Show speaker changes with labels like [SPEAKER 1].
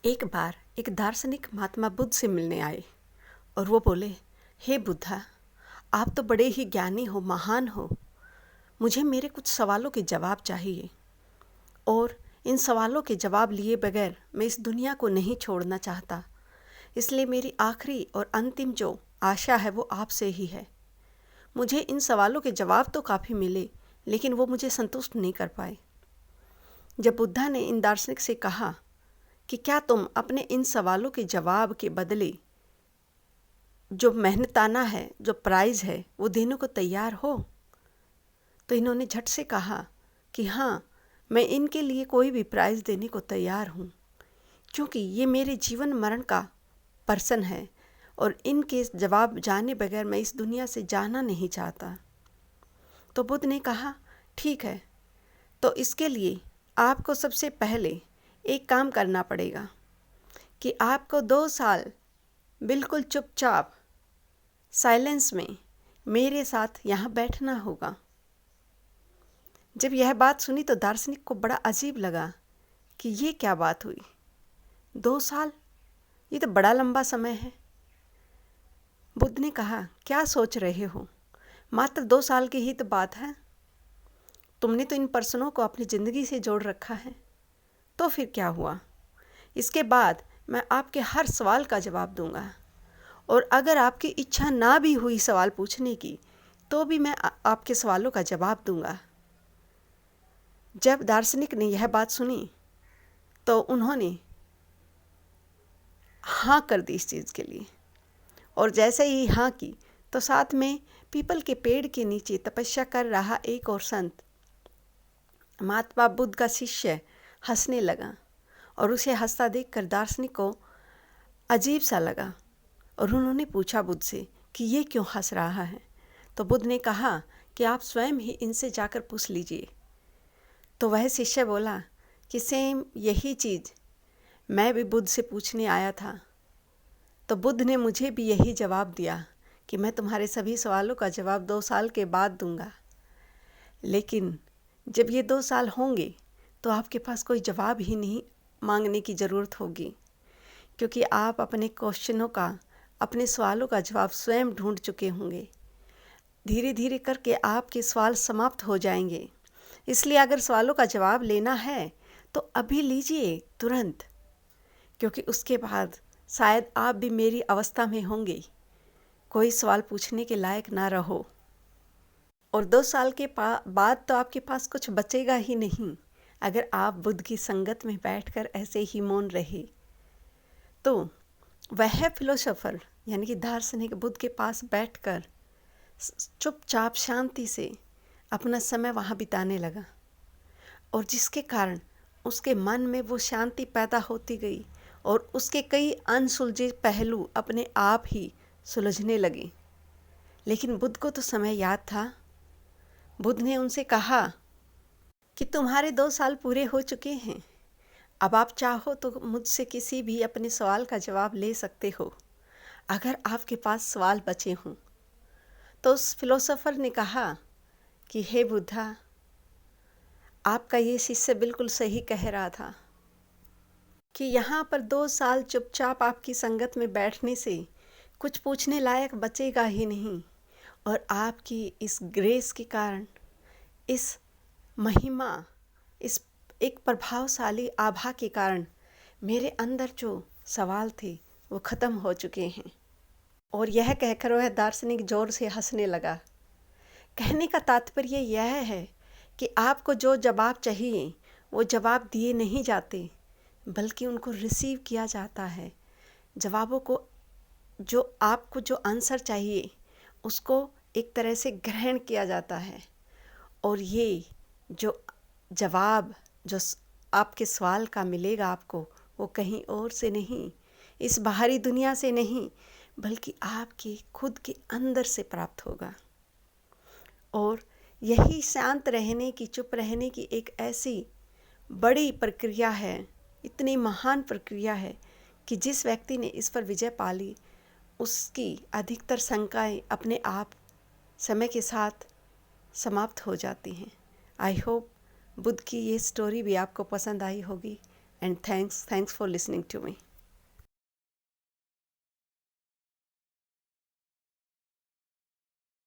[SPEAKER 1] एक बार एक दार्शनिक महात्मा बुद्ध से मिलने आए और वो बोले, हे बुद्धा, आप तो बड़े ही ज्ञानी हो, महान हो। मुझे मेरे कुछ सवालों के जवाब चाहिए और इन सवालों के जवाब लिए बगैर मैं इस दुनिया को नहीं छोड़ना चाहता। इसलिए मेरी आखिरी और अंतिम जो आशा है वो आपसे ही है। मुझे इन सवालों के जवाब तो काफ़ी मिले, लेकिन वो मुझे संतुष्ट नहीं कर पाए। जब बुद्धा ने इन दार्शनिक से कहा कि क्या तुम अपने इन सवालों के जवाब के बदले जो मेहनताना है, जो प्राइज़ है, वो देने को तैयार हो? तो इन्होंने झट से कहा कि हाँ, मैं इनके लिए कोई भी प्राइज़ देने को तैयार हूँ, क्योंकि ये मेरे जीवन मरण का पर्सन है और इनके जवाब जाने बगैर मैं इस दुनिया से जाना नहीं चाहता। तो बुद्ध ने कहा, ठीक है, तो इसके लिए आपको सबसे पहले एक काम करना पड़ेगा कि आपको 2 साल बिल्कुल चुपचाप साइलेंस में मेरे साथ यहाँ बैठना होगा। जब यह बात सुनी तो दार्शनिक को बड़ा अजीब लगा कि ये क्या बात हुई। 2 साल, ये तो बड़ा लंबा समय है। बुद्ध ने कहा, क्या सोच रहे हो, मात्र 2 साल की ही तो बात है। तुमने तो इन पर्सनों को अपनी ज़िंदगी से जोड़ रखा है, तो फिर क्या हुआ? इसके बाद मैं आपके हर सवाल का जवाब दूंगा और अगर आपकी इच्छा ना भी हुई सवाल पूछने की, तो भी मैं आपके सवालों का जवाब दूंगा। जब दार्शनिक ने यह बात सुनी तो उन्होंने हाँ कर दी इस चीज़ के लिए, और जैसे ही हाँ की तो साथ में पीपल के पेड़ के नीचे तपस्या कर रहा एक और संत, महात्मा बुद्ध का शिष्य, हंसने लगा और उसे हंसता देखकर दार्शनिक को अजीब सा लगा और उन्होंने पूछा बुद्ध से कि ये क्यों हंस रहा है। तो बुद्ध ने कहा कि आप स्वयं ही इनसे जाकर पूछ लीजिए। तो वह शिष्य बोला कि सेम यही चीज़ मैं भी बुद्ध से पूछने आया था, तो बुद्ध ने मुझे भी यही जवाब दिया कि मैं तुम्हारे सभी सवालों का जवाब 2 साल के बाद दूंगा। लेकिन जब ये 2 साल होंगे तो आपके पास कोई जवाब ही नहीं मांगने की ज़रूरत होगी, क्योंकि आप अपने क्वेश्चनों का, अपने सवालों का जवाब स्वयं ढूंढ चुके होंगे। धीरे धीरे करके आपके सवाल समाप्त हो जाएंगे। इसलिए अगर सवालों का जवाब लेना है तो अभी लीजिए, तुरंत, क्योंकि उसके बाद शायद आप भी मेरी अवस्था में होंगे, कोई सवाल पूछने के लायक ना रहो और 2 साल के बाद तो आपके पास कुछ बचेगा ही नहीं अगर आप बुद्ध की संगत में बैठकर ऐसे ही मौन रहे। तो वह फिलोसोफर यानी कि दार्शनिक बुद्ध के पास बैठकर चुपचाप शांति से अपना समय वहाँ बिताने लगा और जिसके कारण उसके मन में वो शांति पैदा होती गई और उसके कई अनसुलझे पहलू अपने आप ही सुलझने लगे। लेकिन बुद्ध को तो समय याद था। बुद्ध ने उनसे कहा कि तुम्हारे 2 साल पूरे हो चुके हैं, अब आप चाहो तो मुझसे किसी भी अपने सवाल का जवाब ले सकते हो अगर आपके पास सवाल बचे हों। तो उस फिलोसोफर ने कहा कि हे बुद्धा, आपका ये शिष्य बिल्कुल सही कह रहा था कि यहाँ पर 2 साल चुपचाप आपकी संगत में बैठने से कुछ पूछने लायक बचेगा ही नहीं, और आपकी इस ग्रेस के कारण, इस महिमा, इस एक प्रभावशाली आभा के कारण मेरे अंदर जो सवाल थे वो ख़त्म हो चुके हैं। और यह कहकर वह दार्शनिक जोर से हंसने लगा। कहने का तात्पर्य यह है कि आपको जो जवाब चाहिए वो जवाब दिए नहीं जाते, बल्कि उनको रिसीव किया जाता है। जवाबों को, जो आपको जो आंसर चाहिए उसको एक तरह से ग्रहण किया जाता है, और ये जो जवाब जो आपके सवाल का मिलेगा आपको, वो कहीं और से नहीं, इस बाहरी दुनिया से नहीं, बल्कि आपके खुद के अंदर से प्राप्त होगा। और यही शांत रहने की, चुप रहने की एक ऐसी बड़ी प्रक्रिया है, इतनी महान प्रक्रिया है कि जिस व्यक्ति ने इस पर विजय पा ली उसकी अधिकतर शंकाएं अपने आप समय के साथ समाप्त हो जाती हैं। आई होप बुद्ध की ये स्टोरी भी आपको पसंद आई होगी। and thanks for listening to me.